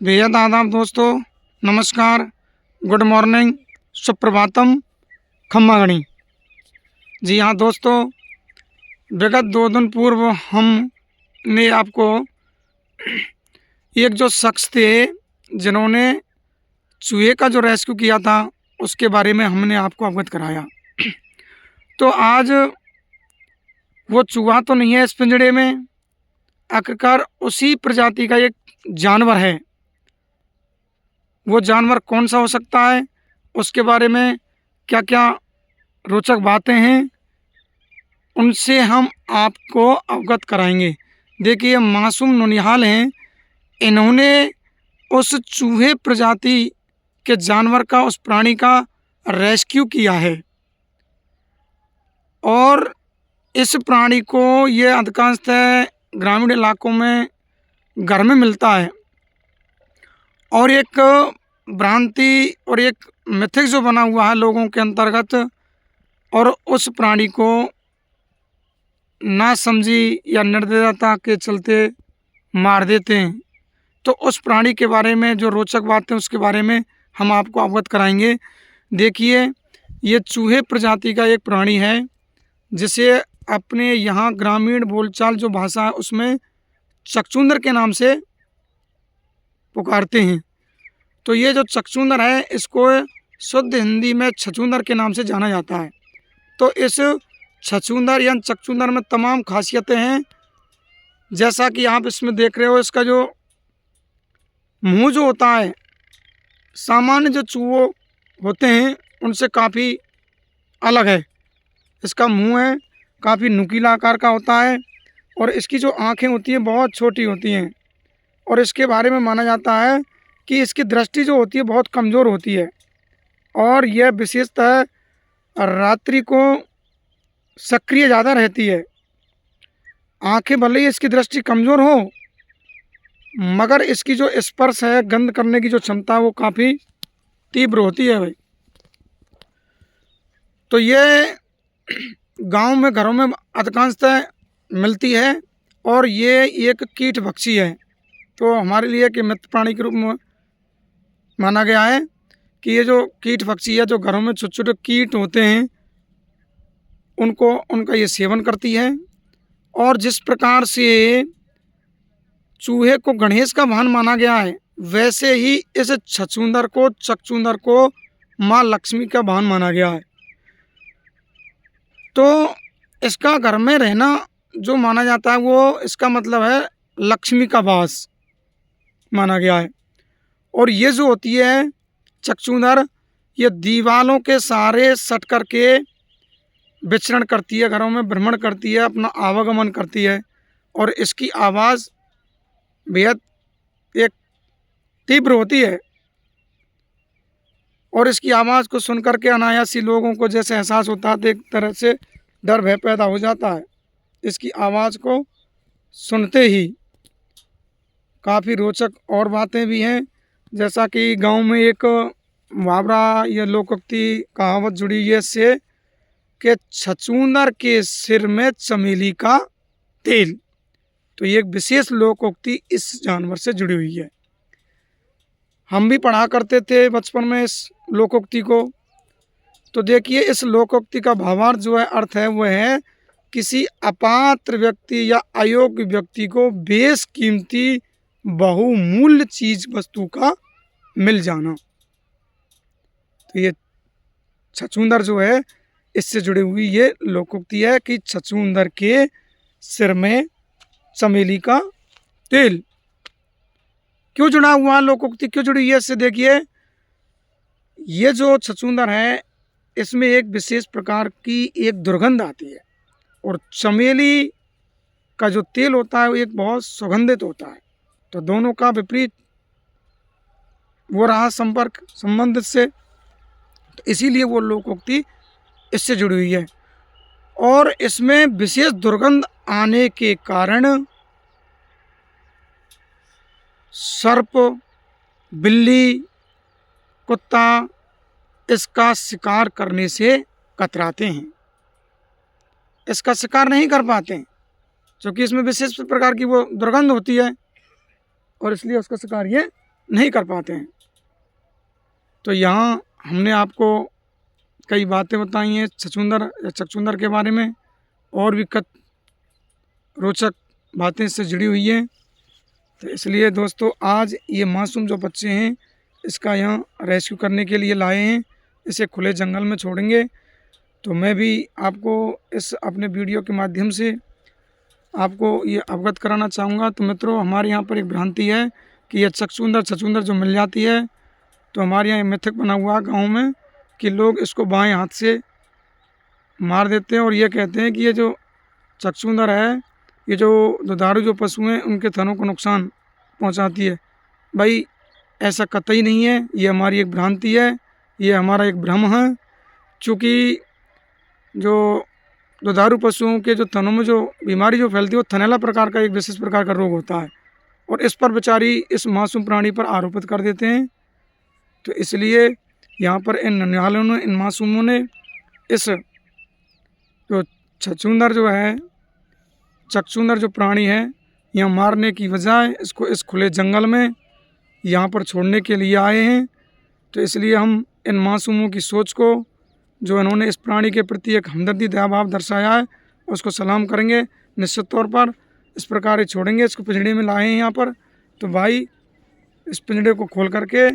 बेहद आदाब दोस्तों, नमस्कार, गुड मॉर्निंग, सुप्रभातम, खम्मा गणी। जी हाँ दोस्तों, विगत 2 दिन पूर्व हमने आपको एक जो शख्स थे जिन्होंने चूहे का जो रेस्क्यू किया था उसके बारे में हमने आपको अवगत कराया। तो आज वो चूहा तो नहीं है इस पिंजड़े में, आखिरकार उसी प्रजाति का एक जानवर है। वो जानवर कौन सा हो सकता है, उसके बारे में क्या क्या रोचक बातें हैं, उनसे हम आपको अवगत कराएंगे। देखिए, मासूम नौनिहाल हैं, इन्होंने उस चूहे प्रजाति के जानवर का, उस प्राणी का रेस्क्यू किया है। और इस प्राणी को ये अधिकांशतः ग्रामीण इलाकों में घर में मिलता है। और एक भ्रांति और एक मिथक जो बना हुआ है लोगों के अंतर्गत, और उस प्राणी को नासमझी या निर्दयता के चलते मार देते हैं। तो उस प्राणी के बारे में जो रोचक बातें उसके बारे में हम आपको अवगत कराएंगे। देखिए, ये चूहे प्रजाति का एक प्राणी है जिसे अपने यहाँ ग्रामीण बोलचाल जो भाषा है उसमें चकचूंदर के नाम से पुकारते हैं। तो ये जो चकचूंदर है इसको शुद्ध हिंदी में छछूंदर के नाम से जाना जाता है। तो इस छछूंदर या चकचूंदर में तमाम खासियतें हैं, जैसा कि आप इसमें देख रहे हो। इसका जो मुंह जो होता है, सामान्य जो चूहे होते हैं उनसे काफ़ी अलग है। इसका मुंह है काफ़ी नुकीला आकार का होता है, और इसकी जो आँखें होती हैं बहुत छोटी होती हैं। और इसके बारे में माना जाता है कि इसकी दृष्टि जो होती है बहुत कमज़ोर होती है, और यह विशेषतः रात्रि को सक्रिय ज़्यादा रहती है। आंखें भले ही इसकी दृष्टि कमज़ोर हो, मगर इसकी जो स्पर्श है, गंध करने की जो क्षमता है वो काफ़ी तीव्र होती है भाई। तो ये गांव में, घरों में अधिकांशतः मिलती है, और ये एक कीटभक्षी है। तो हमारे लिए कि मित्र प्राणी के रूप में माना गया है कि ये जो कीटभक्षी है, जो घरों में छोटे छोटे कीट होते हैं उनका ये सेवन करती है। और जिस प्रकार से चूहे को गणेश का वाहन माना गया है, वैसे ही इस चकचूंदर को माँ लक्ष्मी का वाहन माना गया है। तो इसका घर में रहना जो माना जाता है वो इसका मतलब है लक्ष्मी का वास माना गया है। और ये जो होती है चकचूंदर, ये दीवालों के सहारे सट करके विचरण करती है, घरों में भ्रमण करती है, अपना आवागमन करती है। और इसकी आवाज़ बेहद एक तीव्र होती है, और इसकी आवाज़ को सुन करके अनायास ही लोगों को जैसे एहसास होता है, तो एक तरह से डर भय पैदा हो जाता है इसकी आवाज़ को सुनते ही। काफ़ी रोचक और बातें भी हैं, जैसा कि गांव में एक मुहावरा या लोकोक्ति कहावत जुड़ी है इससे कि छछूंदर के सिर में चमेली का तेल। तो ये एक विशेष लोकोक्ति इस जानवर से जुड़ी हुई है। हम भी पढ़ा करते थे बचपन में इस लोकोक्ति को। तो देखिए, इस लोकोक्ति का भावार्थ जो है, अर्थ है, वह है किसी अपात्र व्यक्ति या अयोग्य व्यक्ति को बेशकीमती बहुमूल्य चीज वस्तु का मिल जाना। तो ये छछूंदर जो है इससे जुड़ी हुई ये लोकोक्ति है कि छछूंदर के सिर में चमेली का तेल। क्यों जुड़ा हुआ लोकोक्ति, क्यों जुड़ी है इससे? देखिए, ये जो छछूंदर है इसमें एक विशेष प्रकार की एक दुर्गंध आती है, और चमेली का जो तेल होता है वो एक बहुत सुगंधित होता है। तो दोनों का विपरीत वो रहा संपर्क संबंध से, तो इसीलिए वो लोकोक्ति इससे जुड़ी हुई है। और इसमें विशेष दुर्गंध आने के कारण सर्प, बिल्ली, कुत्ता इसका शिकार करने से कतराते हैं, इसका शिकार नहीं कर पाते हैं, क्योंकि इसमें विशेष प्रकार की वो दुर्गंध होती है, और इसलिए उसका शिकार ये नहीं कर पाते हैं। तो यहाँ हमने आपको कई बातें बताई हैं छछूंदर या चकचूंदर के बारे में, और भी रोचक बातें इससे जुड़ी हुई हैं। तो इसलिए दोस्तों आज ये मासूम जो बच्चे हैं इसका यहाँ रेस्क्यू करने के लिए लाए हैं, इसे खुले जंगल में छोड़ेंगे। तो मैं भी आपको इस अपने वीडियो के माध्यम से आपको ये अवगत कराना चाहूँगा। तो मित्रों, हमारे यहाँ पर एक भ्रांति है कि यह चकचूंदर छछूंदर जो मिल जाती है, तो हमारे यहाँ मिथक बना हुआ है गाँव में कि लोग इसको बाएं हाथ से मार देते हैं और ये कहते हैं कि ये जो चकचूंदर है, ये जो दुधारू जो पशु हैं उनके थनों को नुकसान पहुंचाती है। भाई ऐसा कतई नहीं है, ये हमारी एक भ्रांति है, ये हमारा एक भ्रम है। चूँकि जो दुधारू पशुओं के जो थनों में जो बीमारी जो फैलती है वो थनैला प्रकार का एक विशेष प्रकार का रोग होता है, और इस पर बेचारी इस मासूम प्राणी पर आरोपित कर देते हैं। तो इसलिए यहाँ पर इन ननिहालों ने, इन मासूमों ने इस जो छछूंदर जो है, चकचूंदर जो प्राणी है, यहाँ मारने की बजाय इसको इस खुले जंगल में यहाँ पर छोड़ने के लिए आए हैं। तो इसलिए हम इन मासूमों की सोच को, जो इन्होंने इस प्राणी के प्रति एक हमदर्दी दया भाव दर्शाया है, उसको सलाम करेंगे निश्चित तौर पर। इस प्रकार ही छोड़ेंगे, इसको पिंजड़े में लाए हैं यहाँ पर। तो भाई इस पिंजड़े को खोल करके